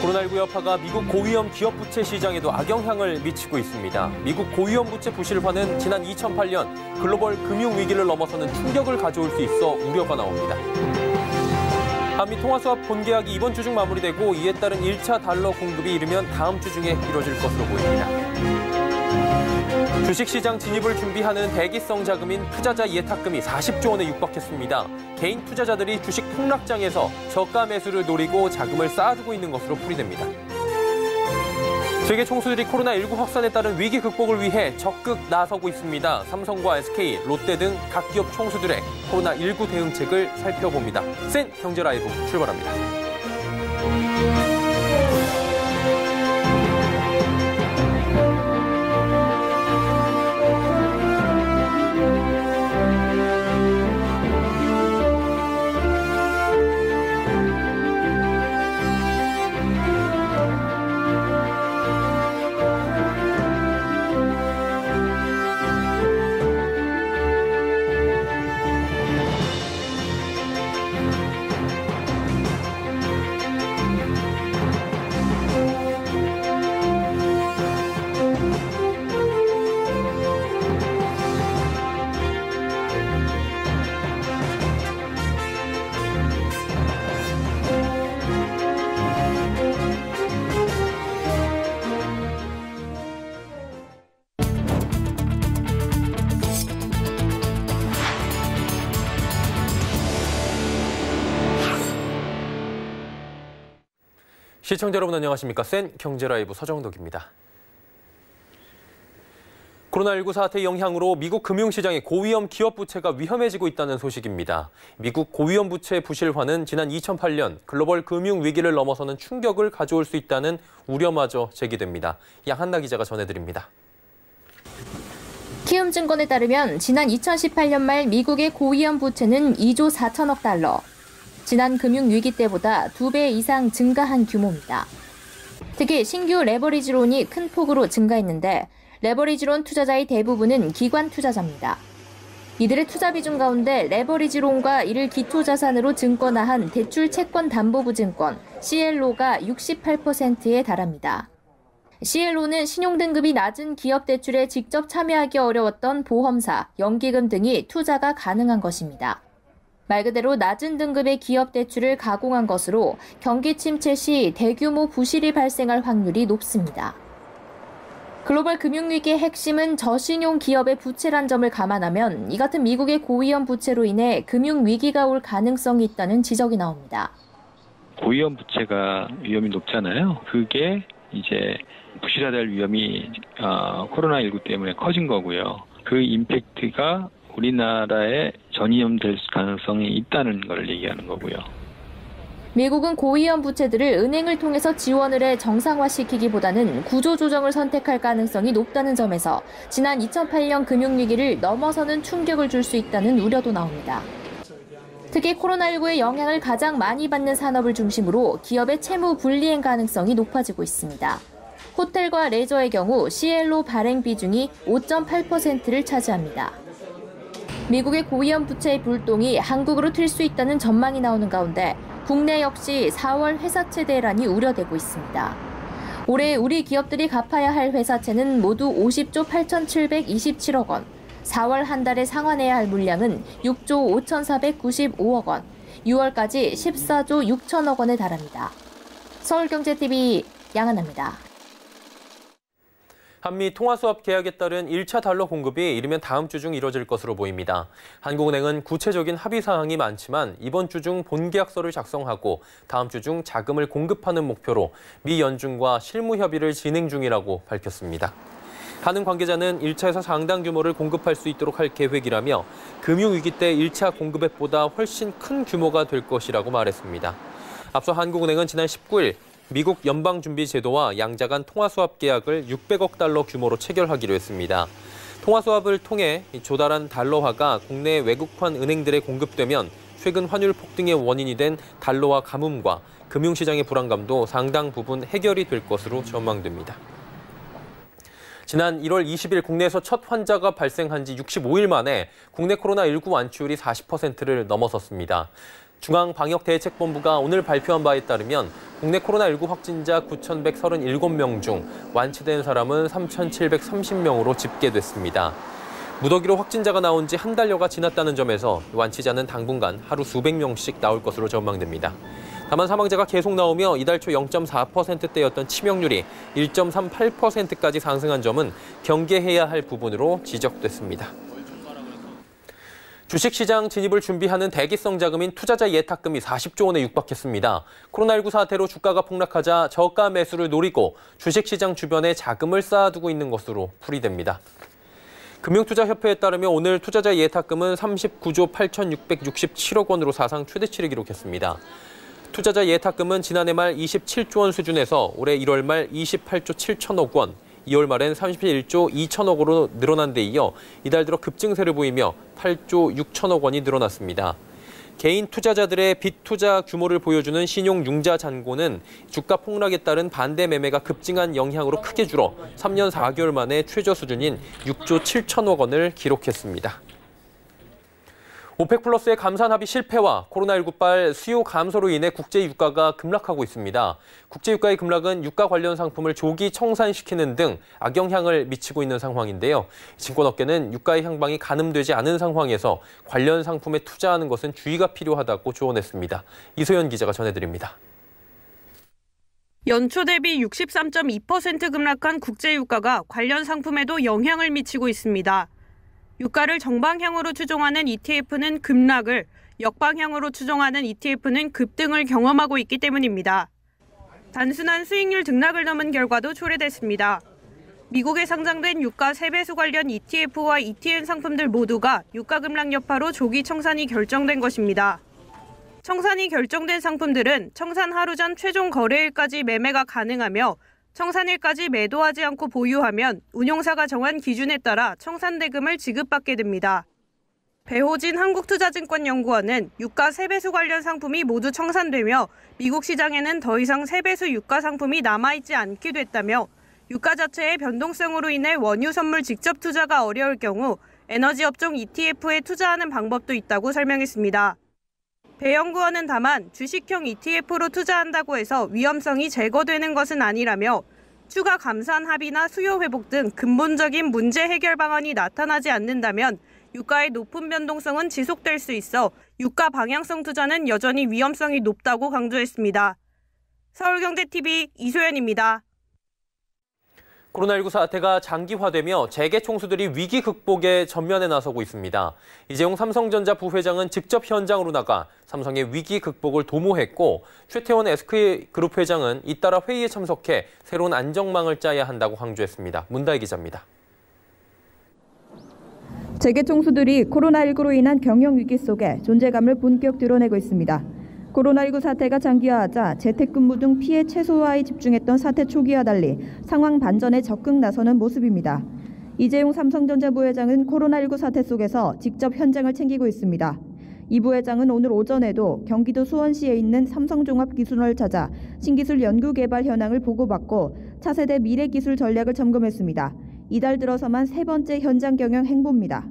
코로나19 여파가 미국 고위험 기업 부채 시장에도 악영향을 미치고 있습니다. 미국 고위험 부채 부실화는 지난 2008년 글로벌 금융위기를 넘어서는 충격을 가져올 수 있어 우려가 나옵니다. 한미 통화수합 본계약이 이번 주 중 마무리되고 이에 따른 1차 달러 공급이 이르면 다음 주 중에 이뤄질 것으로 보입니다. 주식시장 진입을 준비하는 대기성 자금인 투자자 예탁금이 40조 원에 육박했습니다. 개인 투자자들이 주식 폭락장에서 저가 매수를 노리고 자금을 쌓아두고 있는 것으로 풀이됩니다. 세계 총수들이 코로나19 확산에 따른 위기 극복을 위해 적극 나서고 있습니다. 삼성과 SK, 롯데 등 각 기업 총수들의 코로나19 대응책을 살펴봅니다. 센 경제 라이브 출발합니다. 시청자 여러분 안녕하십니까? 센 경제라이브 서정덕입니다. 코로나19 사태 영향으로 미국 금융시장의 고위험 기업 부채가 위험해지고 있다는 소식입니다. 미국 고위험 부채 부실화는 지난 2008년 글로벌 금융위기를 넘어서는 충격을 가져올 수 있다는 우려마저 제기됩니다. 양한나 기자가 전해드립니다. 키움증권에 따르면 지난 2018년 말 미국의 고위험 부채는 2조 4천억 달러. 지난 금융위기 때보다 2배 이상 증가한 규모입니다. 특히 신규 레버리지론이 큰 폭으로 증가했는데 레버리지론 투자자의 대부분은 기관 투자자입니다. 이들의 투자 비중 가운데 레버리지론과 이를 기초자산으로 증권화한 대출채권담보부증권 CLO가 68%에 달합니다. CLO는 신용등급이 낮은 기업 대출에 직접 참여하기 어려웠던 보험사, 연기금 등이 투자가 가능한 것입니다. 말 그대로 낮은 등급의 기업 대출을 가공한 것으로 경기 침체 시 대규모 부실이 발생할 확률이 높습니다. 글로벌 금융위기의 핵심은 저신용 기업의 부채란 점을 감안하면 이 같은 미국의 고위험 부채로 인해 금융위기가 올 가능성이 있다는 지적이 나옵니다. 고위험 부채가 위험이 높잖아요. 그게 이제 부실화될 위험이 코로나19 때문에 커진 거고요. 그 임팩트가 우리나라에 전이염될 가능성이 있다는 걸 얘기하는 거고요. 미국은 고위험 부채들을 은행을 통해서 지원을 해 정상화시키기보다는 구조조정을 선택할 가능성이 높다는 점에서 지난 2008년 금융위기를 넘어서는 충격을 줄 수 있다는 우려도 나옵니다. 특히 코로나19의 영향을 가장 많이 받는 산업을 중심으로 기업의 채무 불이행 가능성이 높아지고 있습니다. 호텔과 레저의 경우 CLO 발행 비중이 5.8%를 차지합니다. 미국의 고위험 부채의 불똥이 한국으로 튈 수 있다는 전망이 나오는 가운데 국내 역시 4월 회사채 대란이 우려되고 있습니다. 올해 우리 기업들이 갚아야 할 회사채는 모두 50조 8,727억 원, 4월 한 달에 상환해야 할 물량은 6조 5,495억 원, 6월까지 14조 6천억 원에 달합니다. 서울경제TV 양한나입니다. 한미 통화수합 계약에 따른 1차 달러 공급이 이르면 다음 주 중 이뤄질 것으로 보입니다. 한국은행은 구체적인 합의 사항이 많지만 이번 주 중 본계약서를 작성하고 다음 주 중 자금을 공급하는 목표로 미 연준과 실무 협의를 진행 중이라고 밝혔습니다. 한은 관계자는 1차에서 상당 규모를 공급할 수 있도록 할 계획이라며 금융위기 때 1차 공급액보다 훨씬 큰 규모가 될 것이라고 말했습니다. 앞서 한국은행은 지난 19일 미국 연방준비제도와 양자 간 통화수합 계약을 600억 달러 규모로 체결하기로 했습니다. 통화수합을 통해 조달한 달러화가 국내 외국환 은행들에 공급되면 최근 환율 폭등의 원인이 된 달러화 가뭄과 금융시장의 불안감도 상당 부분 해결이 될 것으로 전망됩니다. 지난 1월 20일 국내에서 첫 환자가 발생한 지 65일 만에 국내 코로나19 완치율이 40%를 넘어섰습니다. 중앙방역대책본부가 오늘 발표한 바에 따르면 국내 코로나19 확진자 9,137명 중 완치된 사람은 3,730명으로 집계됐습니다. 무더기로 확진자가 나온 지 한 달여가 지났다는 점에서 완치자는 당분간 하루 수백 명씩 나올 것으로 전망됩니다. 다만 사망자가 계속 나오며 이달 초 0.4%대였던 치명률이 1.38%까지 상승한 점은 경계해야 할 부분으로 지적됐습니다. 주식시장 진입을 준비하는 대기성 자금인 투자자 예탁금이 40조 원에 육박했습니다. 코로나19 사태로 주가가 폭락하자 저가 매수를 노리고 주식시장 주변에 자금을 쌓아두고 있는 것으로 풀이됩니다. 금융투자협회에 따르면 오늘 투자자 예탁금은 39조 8,667억 원으로 사상 최대치를 기록했습니다. 투자자 예탁금은 지난해 말 27조 원 수준에서 올해 1월 말 28조 7천억 원, 2월 말엔 31조 2천억 원으로 늘어난 데 이어 이달 들어 급증세를 보이며 8조 6천억 원이 늘어났습니다. 개인 투자자들의 빚 투자 규모를 보여주는 신용융자 잔고는 주가 폭락에 따른 반대 매매가 급증한 영향으로 크게 줄어 3년 4개월 만에 최저 수준인 6조 7천억 원을 기록했습니다. 오펙 플러스의 감산 합의 실패와 코로나19발 수요 감소로 인해 국제 유가가 급락하고 있습니다. 국제 유가의 급락은 유가 관련 상품을 조기 청산시키는 등 악영향을 미치고 있는 상황인데요. 증권업계는 유가의 향방이 가늠되지 않은 상황에서 관련 상품에 투자하는 것은 주의가 필요하다고 조언했습니다. 이소연 기자가 전해드립니다. 연초 대비 63.2% 급락한 국제 유가가 관련 상품에도 영향을 미치고 있습니다. 유가를 정방향으로 추종하는 ETF는 급락을, 역방향으로 추종하는 ETF는 급등을 경험하고 있기 때문입니다. 단순한 수익률 등락을 넘은 결과도 초래됐습니다. 미국에 상장된 유가 3배수 관련 ETF와 ETN 상품들 모두가 유가 급락 여파로 조기 청산이 결정된 것입니다. 청산이 결정된 상품들은 청산 하루 전 최종 거래일까지 매매가 가능하며 청산일까지 매도하지 않고 보유하면 운용사가 정한 기준에 따라 청산대금을 지급받게 됩니다. 배호진 한국투자증권연구원은 유가 3배수 관련 상품이 모두 청산되며 미국 시장에는 더 이상 3배수 유가 상품이 남아있지 않게 됐다며 유가 자체의 변동성으로 인해 원유 선물 직접 투자가 어려울 경우 에너지 업종 ETF에 투자하는 방법도 있다고 설명했습니다. 배 연구원은 다만 주식형 ETF로 투자한다고 해서 위험성이 제거되는 것은 아니라며 추가 감산 합의나 수요 회복 등 근본적인 문제 해결 방안이 나타나지 않는다면 유가의 높은 변동성은 지속될 수 있어 유가 방향성 투자는 여전히 위험성이 높다고 강조했습니다. 서울경제TV 이소연입니다. 코로나19 사태가 장기화되며 재계 총수들이 위기 극복에 전면에 나서고 있습니다. 이재용 삼성전자 부회장은 직접 현장으로 나가 삼성의 위기 극복을 도모했고 최태원 SK그룹 회장은 잇따라 회의에 참석해 새로운 안정망을 짜야 한다고 강조했습니다. 문다희 기자입니다. 재계 총수들이 코로나19로 인한 경영 위기 속에 존재감을 본격 드러내고 있습니다. 코로나19 사태가 장기화하자 재택근무 등 피해 최소화에 집중했던 사태 초기와 달리 상황 반전에 적극 나서는 모습입니다. 이재용 삼성전자 부회장은 코로나19 사태 속에서 직접 현장을 챙기고 있습니다. 이 부회장은 오늘 오전에도 경기도 수원시에 있는 삼성종합기술원을 찾아 신기술 연구개발 현황을 보고받고 차세대 미래기술 전략을 점검했습니다. 이달 들어서만 3번째 현장 경영 행보입니다.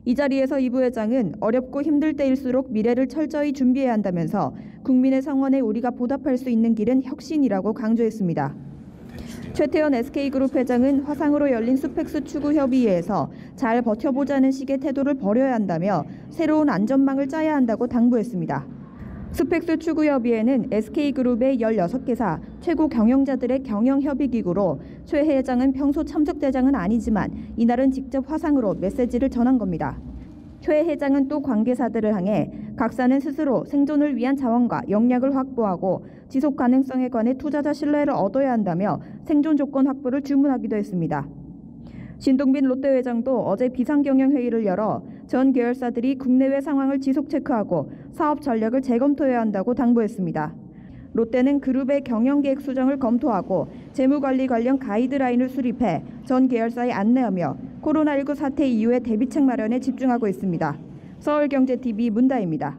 이 자리에서 이 부회장은 어렵고 힘들 때일수록 미래를 철저히 준비해야 한다면서 국민의 성원에 우리가 보답할 수 있는 길은 혁신이라고 강조했습니다. 최태원 SK그룹 회장은 화상으로 열린 스펙스 추구 협의회에서 잘 버텨보자는 식의 태도를 버려야 한다며 새로운 안전망을 짜야 한다고 당부했습니다. 스펙스 추구 협의회는 SK그룹의 16개사 최고 경영자들의 경영협의기구로 최 회장은 평소 참석 대장은 아니지만 이날은 직접 화상으로 메시지를 전한 겁니다. 최 회장은 또 관계사들을 향해 각사는 스스로 생존을 위한 자원과 역량을 확보하고 지속 가능성에 관해 투자자 신뢰를 얻어야 한다며 생존 조건 확보를 주문하기도 했습니다. 신동빈 롯데 회장도 어제 비상경영회의를 열어 전 계열사들이 국내외 상황을 지속 체크하고 사업 전략을 재검토해야 한다고 당부했습니다. 롯데는 그룹의 경영계획 수정을 검토하고 재무관리 관련 가이드라인을 수립해 전 계열사에 안내하며 코로나19 사태 이후의 대비책 마련에 집중하고 있습니다. 서울경제TV 문다희입니다.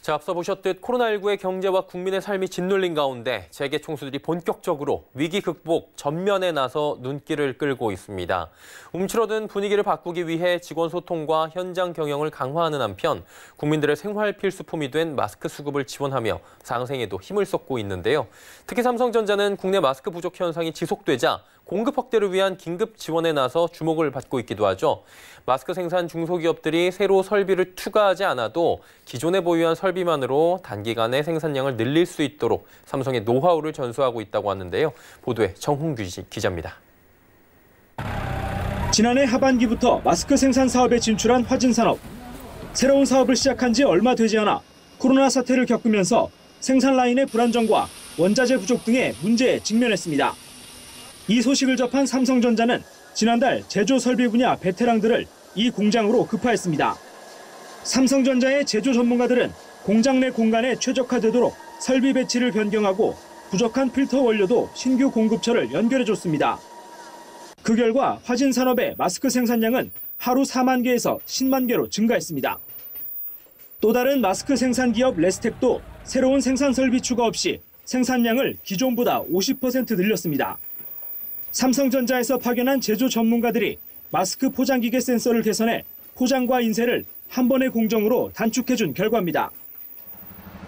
자, 자, 앞서 보셨듯 코로나19의 경제와 국민의 삶이 짓눌린 가운데 재계 총수들이 본격적으로 위기 극복 전면에 나서 눈길을 끌고 있습니다. 움츠러든 분위기를 바꾸기 위해 직원 소통과 현장 경영을 강화하는 한편 국민들의 생활 필수품이 된 마스크 수급을 지원하며 상생에도 힘을 쏟고 있는데요. 특히 삼성전자는 국내 마스크 부족 현상이 지속되자 공급 확대를 위한 긴급 지원에 나서 주목을 받고 있기도 하죠. 마스크 생산 중소기업들이 새로 설비를 투과하지 않아도 기존에 보유한 설비만으로 단기간에 생산량을 늘릴 수 있도록 삼성의 노하우를 전수하고 있다고 하는데요. 보도에 정훈규 기자입니다. 지난해 하반기부터 마스크 생산 사업에 진출한 화진산업. 새로운 사업을 시작한 지 얼마 되지 않아 코로나 사태를 겪으면서 생산 라인의 불안정과 원자재 부족 등의 문제에 직면했습니다. 이 소식을 접한 삼성전자는 지난달 제조 설비 분야 베테랑들을 이 공장으로 급파했습니다. 삼성전자의 제조 전문가들은 공장 내 공간에 최적화되도록 설비 배치를 변경하고 부족한 필터 원료도 신규 공급처를 연결해줬습니다. 그 결과 화진산업의 마스크 생산량은 하루 4만 개에서 10만 개로 증가했습니다. 또 다른 마스크 생산 기업 레스텍도 새로운 생산 설비 추가 없이 생산량을 기존보다 50% 늘렸습니다. 삼성전자에서 파견한 제조 전문가들이 마스크 포장기계 센서를 개선해 포장과 인쇄를 한 번의 공정으로 단축해준 결과입니다.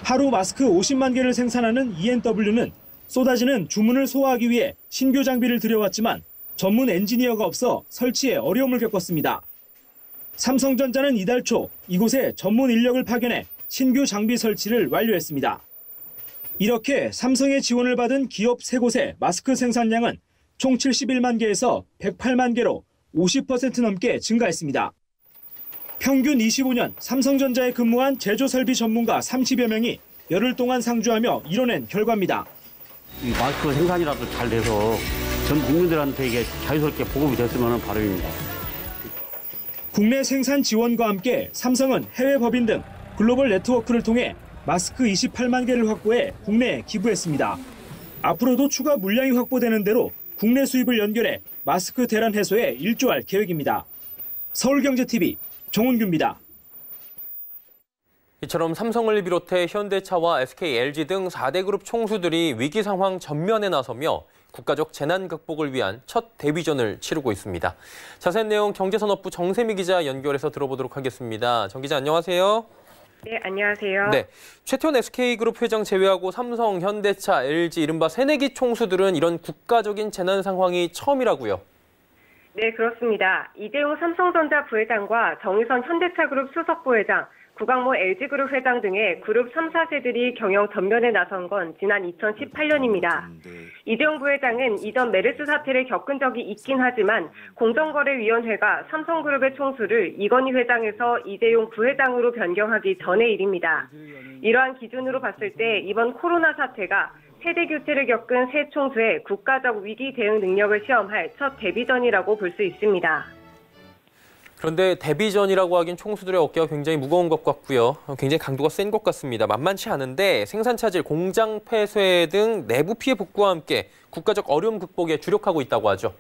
하루 마스크 50만 개를 생산하는 ENW는 쏟아지는 주문을 소화하기 위해 신규 장비를 들여왔지만 전문 엔지니어가 없어 설치에 어려움을 겪었습니다. 삼성전자는 이달 초 이곳에 전문 인력을 파견해 신규 장비 설치를 완료했습니다. 이렇게 삼성의 지원을 받은 기업 3곳의 마스크 생산량은 총 71만 개에서 108만 개로 50% 넘게 증가했습니다. 평균 25년 삼성전자에 근무한 제조설비 전문가 30여 명이 열흘 동안 상주하며 이뤄낸 결과입니다. 이 마스크 생산이라도 잘 돼서 전 국민들한테 이게 자유스럽게 보급이 됐으면 하는 바람입니다. 국내 생산 지원과 함께 삼성은 해외 법인 등 글로벌 네트워크를 통해 마스크 28만 개를 확보해 국내에 기부했습니다. 앞으로도 추가 물량이 확보되는 대로 국내 수입을 연결해 마스크 대란 해소에 일조할 계획입니다. 서울경제TV 정훈규입니다. 이처럼 삼성을 비롯해 현대차와 SK, LG 등 4대 그룹 총수들이 위기 상황 전면에 나서며 국가적 재난 극복을 위한 첫 대비전을 치르고 있습니다. 자세한 내용 경제산업부 정세미 기자 연결해서 들어보도록 하겠습니다. 정 기자 안녕하세요. 네, 안녕하세요. 네, 최태원 SK그룹 회장 제외하고 삼성, 현대차, LG 이른바 새내기 총수들은 이런 국가적인 재난 상황이 처음이라고요. 네, 그렇습니다. 이재용 삼성전자 부회장과 정의선 현대차그룹 수석 부회장, 구강모 LG그룹 회장 등의 그룹 3, 4세들이 경영 전면에 나선 건 지난 2018년입니다. 이재용 부회장은 이전 메르스 사태를 겪은 적이 있긴 하지만 공정거래위원회가 삼성그룹의 총수를 이건희 회장에서 이재용 부회장으로 변경하기 전의 일입니다. 이러한 기준으로 봤을 때 이번 코로나 사태가 세대 교체를 겪은 새 총수의 국가적 위기 대응 능력을 시험할 첫 데뷔전이라고 볼 수 있습니다. 그런데 데뷔전이라고 하긴 총수들의 어깨가 굉장히 무거운 것 같고요. 굉장히 강도가 센 것 같습니다. 만만치 않은데 생산 차질, 공장 폐쇄 등 내부 피해 복구와 함께 국가적 어려움 극복에 주력하고 있다고 하죠.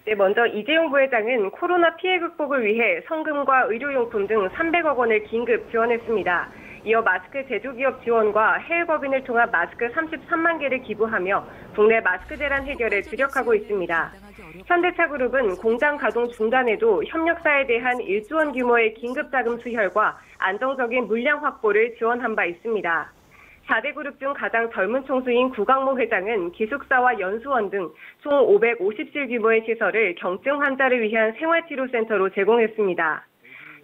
네, 먼저 이재용 부회장은 코로나 피해 극복을 위해 성금과 의료용품 등 300억 원을 긴급 지원했습니다. 이어 마스크 제조기업 지원과 해외 법인을 통한 마스크 33만 개를 기부하며 국내 마스크 대란 해결에 주력하고 있습니다. 현대차그룹은 공장 가동 중단에도 협력사에 대한 1조 원 규모의 긴급자금 수혈과 안정적인 물량 확보를 지원한 바 있습니다. 4대 그룹 중 가장 젊은 총수인 구강모 회장은 기숙사와 연수원 등 총 550실 규모의 시설을 경증 환자를 위한 생활치료센터로 제공했습니다.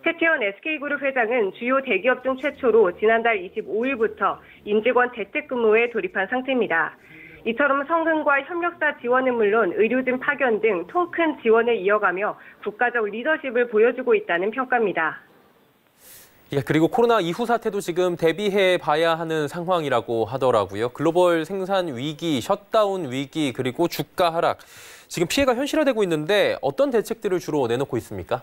최태원 SK그룹 회장은 주요 대기업 중 최초로 지난달 25일부터 임직원 재택근무에 돌입한 상태입니다. 이처럼 성금과 협력사 지원은 물론 의료진 파견 등 통 큰 지원을 이어가며 국가적 리더십을 보여주고 있다는 평가입니다. 예, 그리고 코로나 이후 사태도 지금 대비해 봐야 하는 상황이라고 하더라고요. 글로벌 생산 위기, 셧다운 위기, 그리고 주가 하락. 지금 피해가 현실화되고 있는데 어떤 대책들을 주로 내놓고 있습니까?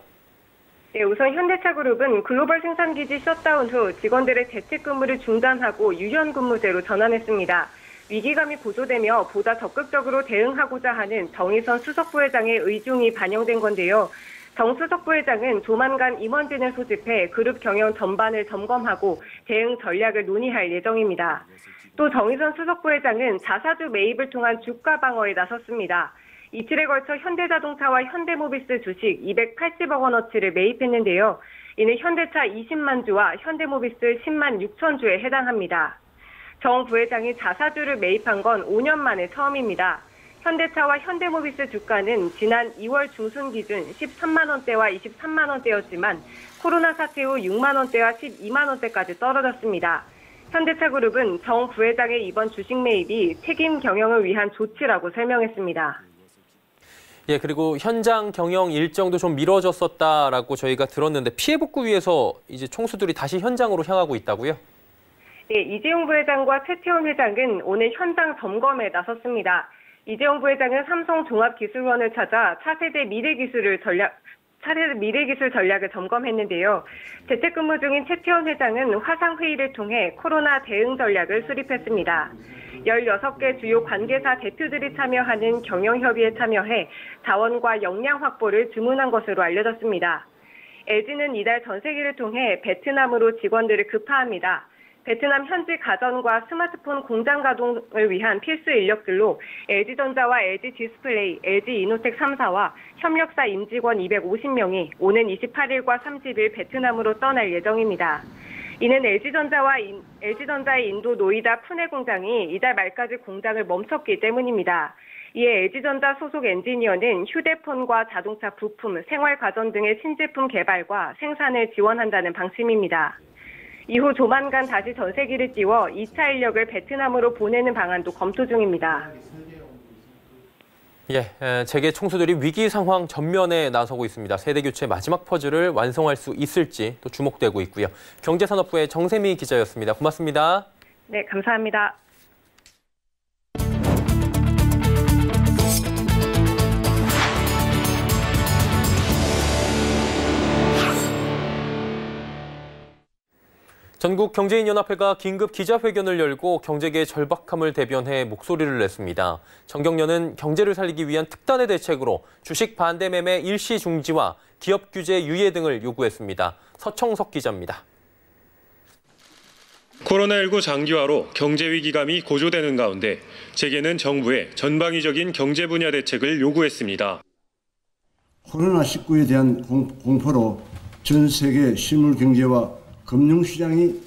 네, 우선 현대차그룹은 글로벌 생산기지 셧다운 후 직원들의 재택근무를 중단하고 유연근무제로 전환했습니다. 위기감이 고조되며 보다 적극적으로 대응하고자 하는 정의선 수석 부회장의 의중이 반영된 건데요. 정 수석부회장은 조만간 임원진을 소집해 그룹 경영 전반을 점검하고 대응 전략을 논의할 예정입니다. 또 정의선 수석부회장은 자사주 매입을 통한 주가 방어에 나섰습니다. 이틀에 걸쳐 현대자동차와 현대모비스 주식 280억 원어치를 매입했는데요. 이는 현대차 20만 주와 현대모비스 10만 6천 주에 해당합니다. 정 부회장이 자사주를 매입한 건 5년 만에 처음입니다. 현대차와 현대모비스 주가는 지난 2월 중순 기준 13만 원대와 23만 원대였지만 코로나 사태 후 6만 원대와 12만 원대까지 떨어졌습니다. 현대차그룹은 정 부회장의 이번 주식 매입이 책임 경영을 위한 조치라고 설명했습니다. 예, 그리고 현장 경영 일정도 좀 미뤄졌었다라고 저희가 들었는데 피해 복구 위해서 이제 총수들이 다시 현장으로 향하고 있다고요? 네, 이재용 부회장과 최태원 회장은 오늘 현장 점검에 나섰습니다. 이재용 부회장은 삼성 종합기술원을 찾아 차세대 미래기술 전략을 점검했는데요. 재택근무 중인 최태원 회장은 화상회의를 통해 코로나 대응 전략을 수립했습니다. 16개 주요 관계사 대표들이 참여하는 경영협의에 참여해 자원과 역량 확보를 주문한 것으로 알려졌습니다. LG는 이달 전세기를 통해 베트남으로 직원들을 급파합니다. 베트남 현지 가전과 스마트폰 공장 가동을 위한 필수 인력들로 LG전자와 LG디스플레이, LG이노텍 3사와 협력사 임직원 250명이 오는 28일과 30일 베트남으로 떠날 예정입니다. 이는 LG전자의 인도 노이다 푸네 공장이 이달 말까지 공장을 멈췄기 때문입니다. 이에 LG전자 소속 엔지니어는 휴대폰과 자동차 부품, 생활가전 등의 신제품 개발과 생산을 지원한다는 방침입니다. 이후 조만간 다시 전세기를 띄워 2차 인력을 베트남으로 보내는 방안도 검토 중입니다. 예, 재계 총수들이 위기 상황 전면에 나서고 있습니다. 세대 교체 마지막 퍼즐을 완성할 수 있을지 또 주목되고 있고요. 경제산업부의 정세미 기자였습니다. 고맙습니다. 네, 감사합니다. 전국경제인연합회가 긴급 기자회견을 열고 경제계의 절박함을 대변해 목소리를 냈습니다. 정경련은 경제를 살리기 위한 특단의 대책으로 주식 반대 매매 일시 중지와 기업 규제 유예 등을 요구했습니다. 서청석 기자입니다. 코로나19 장기화로 경제 위기감이 고조되는 가운데 재계는 정부에 전방위적인 경제 분야 대책을 요구했습니다. 코로나19에 대한 공포로 전 세계 실물 경제와 금융시장이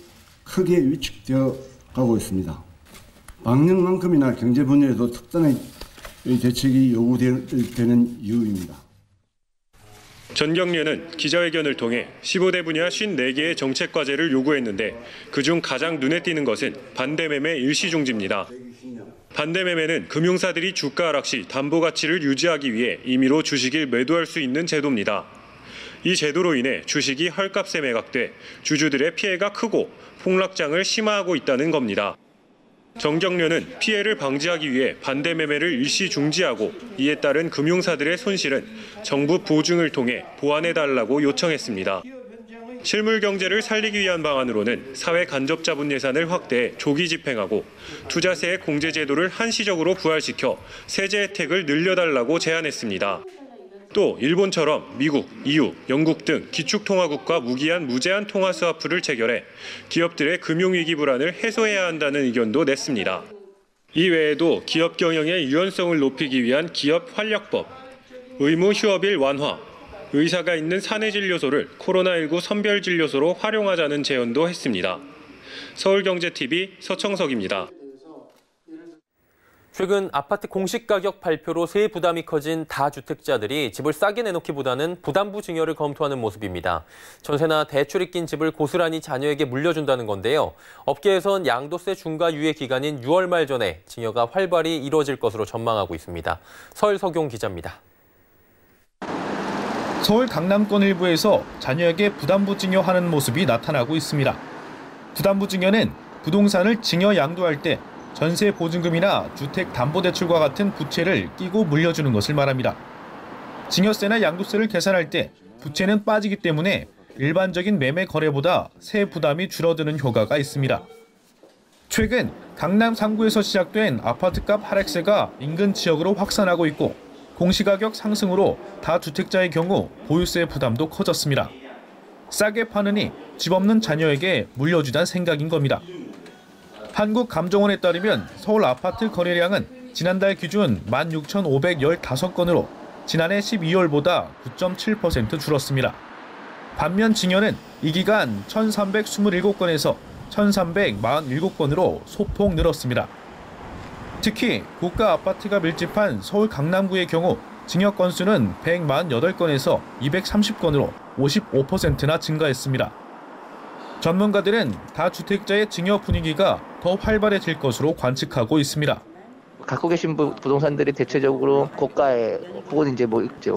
크게 위축되어 가고 있습니다. 방역만큼이나 경제 분야에도 특단의 대책이 요구되는 이유입니다. 전경련은 기자회견을 통해 15대 분야 54개의 정책 과제를 요구했는데 그중 가장 눈에 띄는 것은 반대매매 일시중지입니다. 반대매매는 금융사들이 주가 하락 시 담보 가치를 유지하기 위해 임의로 주식을 매도할 수 있는 제도입니다. 이 제도로 인해 주식이 헐값에 매각돼 주주들의 피해가 크고 폭락장을 심화하고 있다는 겁니다. 정경련은 피해를 방지하기 위해 반대 매매를 일시 중지하고 이에 따른 금융사들의 손실은 정부 보증을 통해 보완해달라고 요청했습니다. 실물 경제를 살리기 위한 방안으로는 사회 간접 자본 예산을 확대해 조기 집행하고 투자세 공제 제도를 한시적으로 부활시켜 세제 혜택을 늘려달라고 제안했습니다. 또 일본처럼 미국, EU, 영국 등 기축통화국과 무기한 무제한 통화 스와프를 체결해 기업들의 금융위기 불안을 해소해야 한다는 의견도 냈습니다. 이 외에도 기업 경영의 유연성을 높이기 위한 기업 활력법, 의무 휴업일 완화, 의사가 있는 사내진료소를 코로나19 선별진료소로 활용하자는 제언도 했습니다. 서울경제TV 서청석입니다. 최근 아파트 공시가격 발표로 세액 부담이 커진 다주택자들이 집을 싸게 내놓기보다는 부담부 증여를 검토하는 모습입니다. 전세나 대출이 낀 집을 고스란히 자녀에게 물려준다는 건데요. 업계에선 양도세 중과 유예 기간인 6월 말 전에 증여가 활발히 이루어질 것으로 전망하고 있습니다. 서울석용 기자입니다. 서울 강남권 일부에서 자녀에게 부담부 증여하는 모습이 나타나고 있습니다. 부담부 증여는 부동산을 증여 양도할 때 전세 보증금이나 주택담보대출과 같은 부채를 끼고 물려주는 것을 말합니다. 증여세나 양도세를 계산할 때 부채는 빠지기 때문에 일반적인 매매 거래보다 세 부담이 줄어드는 효과가 있습니다. 최근 강남 상구에서 시작된 아파트값 하락세가 인근 지역으로 확산하고 있고 공시가격 상승으로 다주택자의 경우 보유세 부담도 커졌습니다. 싸게 파느니 집 없는 자녀에게 물려주단 생각인 겁니다. 한국감정원에 따르면 서울 아파트 거래량은 지난달 기준 16,515건으로 지난해 12월보다 9.7% 줄었습니다. 반면 증여는 이 기간 1,327건에서 1,347건으로 소폭 늘었습니다. 특히 고가 아파트가 밀집한 서울 강남구의 경우 증여 건수는 148건에서 230건으로 55%나 증가했습니다. 전문가들은 다주택자의 증여 분위기가 더 활발해질 것으로 관측하고 있습니다. 갖고 계신 부동산들이 대체적으로 고가에 혹은 이제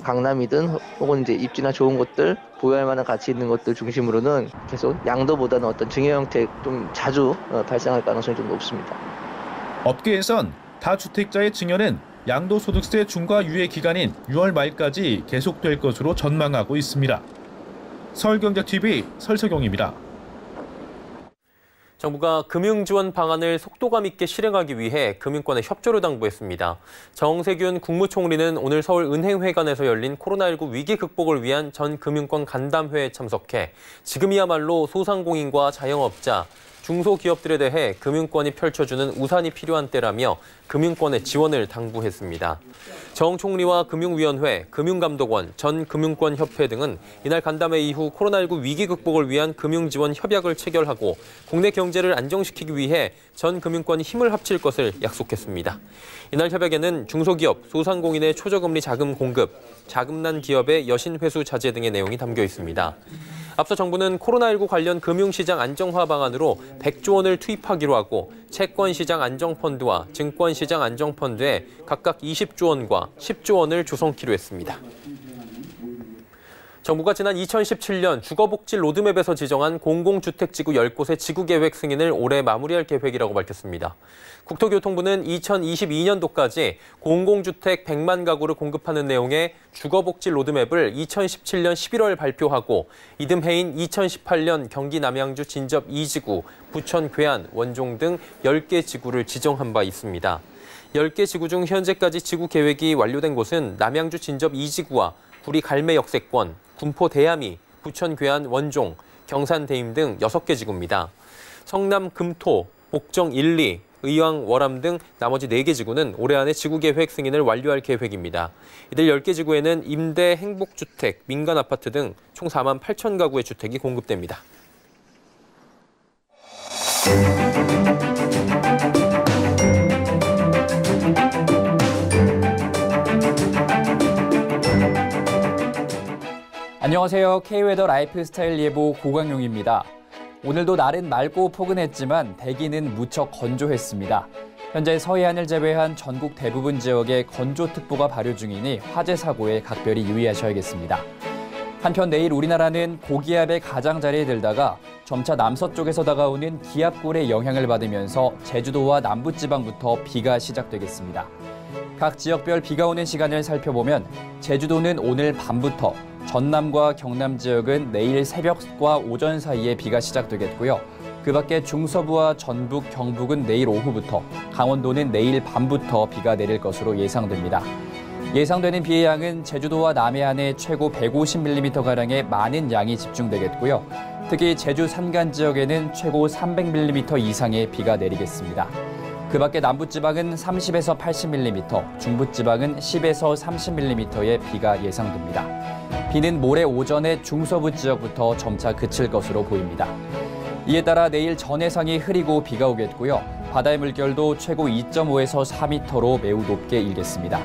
강남이든 혹은 이제 입지나 좋은 곳들, 보유할 만한 가치 있는 것들 중심으로는 계속 양도보다는 어떤 증여 형태 좀 자주 발생할 가능성이 좀 높습니다. 업계에선 다주택자의 증여는 양도소득세 중과 유예 기간인 6월 말까지 계속될 것으로 전망하고 있습니다. 서울경제TV 설석용입니다. 정부가 금융지원 방안을 속도감 있게 실행하기 위해 금융권에 협조를 당부했습니다. 정세균 국무총리는 오늘 서울은행회관에서 열린 코로나19 위기 극복을 위한 전 금융권 간담회에 참석해 지금이야말로 소상공인과 자영업자, 중소기업들에 대해 금융권이 펼쳐주는 우산이 필요한 때라며 금융권의 지원을 당부했습니다. 정 총리와 금융위원회, 금융감독원, 전 금융권협회 등은 이날 간담회 이후 코로나19 위기 극복을 위한 금융지원 협약을 체결하고 국내 경제를 안정시키기 위해 전 금융권이 힘을 합칠 것을 약속했습니다. 이날 협약에는 중소기업, 소상공인의 초저금리 자금 공급, 자금난 기업의 여신 회수 자제 등의 내용이 담겨 있습니다. 앞서 정부는 코로나19 관련 금융시장 안정화 방안으로 100조 원을 투입하기로 하고 채권시장 안정펀드와 증권시장 안정펀드에 각각 20조 원과 10조 원을 조성키로 했습니다. 정부가 지난 2017년 주거복지 로드맵에서 지정한 공공주택지구 10곳의 지구계획 승인을 올해 마무리할 계획이라고 밝혔습니다. 국토교통부는 2022년도까지 공공주택 100만 가구를 공급하는 내용의 주거복지 로드맵을 2017년 11월 발표하고 이듬해인 2018년 경기 남양주 진접 2지구, 부천 괴안, 원종 등 10개 지구를 지정한 바 있습니다. 10개 지구 중 현재까지 지구 계획이 완료된 곳은 남양주 진접 2지구와 구리 갈매 역세권, 군포 대야미, 부천 괴안 원종, 경산 대임 등 6개 지구입니다. 성남 금토, 목정 1, 2, 의왕 월암 등 나머지 4개 지구는 올해 안에 지구계획 승인을 완료할 계획입니다. 이들 10개 지구에는 임대, 행복주택, 민간 아파트 등 총 4만 8천 가구의 주택이 공급됩니다. 안녕하세요. K웨더 라이프스타일 예보 고강용입니다. 오늘도 날은 맑고 포근했지만 대기는 무척 건조했습니다. 현재 서해안을 제외한 전국 대부분 지역에 건조특보가 발효 중이니 화재 사고에 각별히 유의하셔야겠습니다. 한편 내일 우리나라는 고기압의 가장자리에 들다가 점차 남서쪽에서 다가오는 기압골의 영향을 받으면서 제주도와 남부지방부터 비가 시작되겠습니다. 각 지역별 비가 오는 시간을 살펴보면 제주도는 오늘 밤부터, 전남과 경남 지역은 내일 새벽과 오전 사이에 비가 시작되겠고요. 그 밖에 중서부와 전북, 경북은 내일 오후부터, 강원도는 내일 밤부터 비가 내릴 것으로 예상됩니다. 예상되는 비의 양은 제주도와 남해안에 최고 150mm가량의 많은 양이 집중되겠고요. 특히 제주 산간 지역에는 최고 300mm 이상의 비가 내리겠습니다. 그 밖에 남부지방은 30에서 80mm, 중부지방은 10에서 30mm의 비가 예상됩니다. 비는 모레 오전에 중서부 지역부터 점차 그칠 것으로 보입니다. 이에 따라 내일 전해상이 흐리고 비가 오겠고요. 바다의 물결도 최고 2.5에서 4m로 매우 높게 일겠습니다.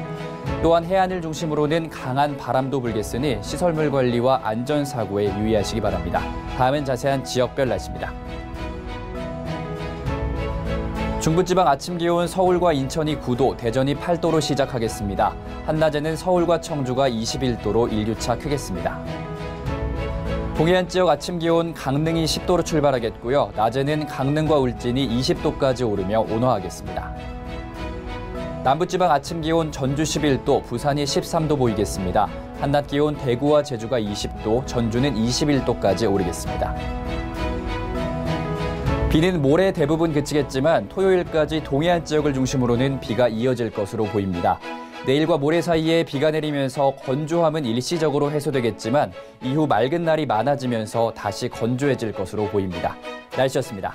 또한 해안을 중심으로는 강한 바람도 불겠으니 시설물 관리와 안전사고에 유의하시기 바랍니다. 다음은 자세한 지역별 날씨입니다. 중부지방 아침 기온 서울과 인천이 9도, 대전이 8도로 시작하겠습니다. 한낮에는 서울과 청주가 21도로 일교차 크겠습니다. 동해안 지역 아침 기온 강릉이 10도로 출발하겠고요. 낮에는 강릉과 울진이 20도까지 오르며 온화하겠습니다. 남부지방 아침 기온 전주 11도, 부산이 13도 보이겠습니다. 한낮 기온 대구와 제주가 20도, 전주는 21도까지 오르겠습니다. 비는 모레 대부분 그치겠지만 토요일까지 동해안 지역을 중심으로는 비가 이어질 것으로 보입니다. 내일과 모레 사이에 비가 내리면서 건조함은 일시적으로 해소되겠지만 이후 맑은 날이 많아지면서 다시 건조해질 것으로 보입니다. 날씨였습니다.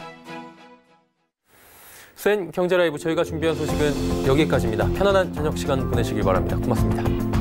수엔 경제라이브 저희가 준비한 소식은 여기까지입니다. 편안한 저녁 시간 보내시길 바랍니다. 고맙습니다.